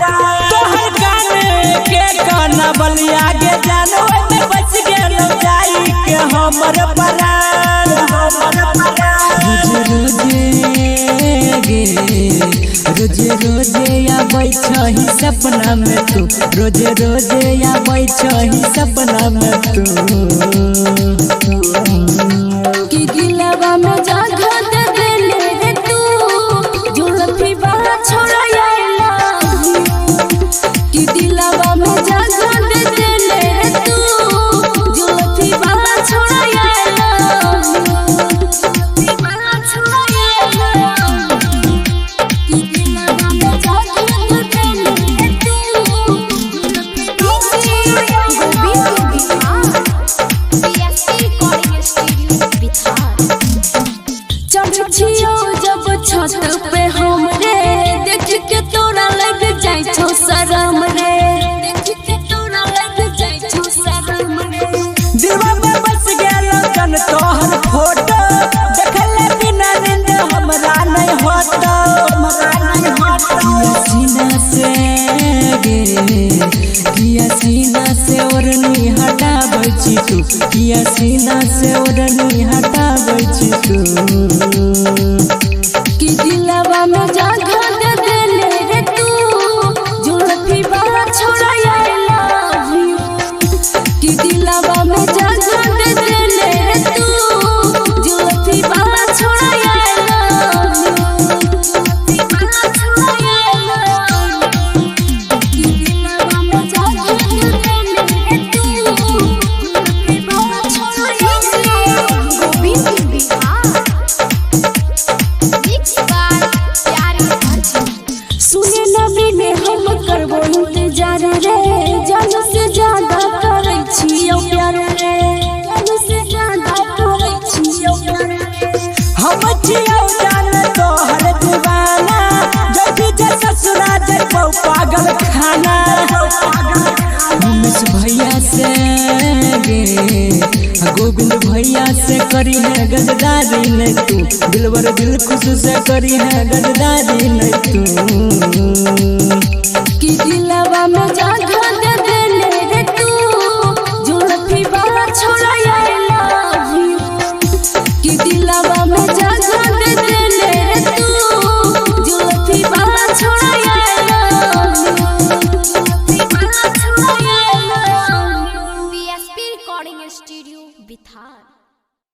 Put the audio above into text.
तोहर गाने के गाना बलिया गे जानो में बच गेल जाई के हमर प्राण रोजे रोजे आबै छही सपना में तू रोजे रोजे आबै छही सपना में तू कि दिलवा में जगह दे देले रे तू जुल्फी वाला छोड़ा आइला कि दिलवा में जगह दे देले रे तू जुल्फी वाला छोड़ा आइला वाला छोड़ा आइला कि दिलवा में जगह दे देले रे तू छियो जब छत पे हमरे देख के तोरा लग जाय छो शरम रे देख के तोरा लग जाय छो शरम रे दिलवा में बस गेल कन तोहर फोटो देखले बिना नींद हमरा नहीं होता सीना से किया सीना से ओढ़नी हटाबै छी तू किया सीना से ओढ़नी हटाबै छी तू कि दिलवा में जगह दे देले रे तू जुल्फी वाला छोड़ा आइला कि दिलवा में जगह दे देले रे तू जुल्फी वाला छोड़ा आइला वाला छोड़ा आइला कि दिलवा में जगह दे देले रे तू जुल्फी वाला छोड़ा आइला गोविंद बिहार सुने नबी ने हम करबो इंतजार रे जान से ज्यादा करे छियो प्यार रे जान से ज्यादा करे छियो प्यार रे हम छियो जान तोहर दीवाना जब जे ससुरा जइबो पागल खाना उमेश भैया से गोविंद भैया से करी है गजदारी ने तू दिलवर दिल खुश से करी है गजदारी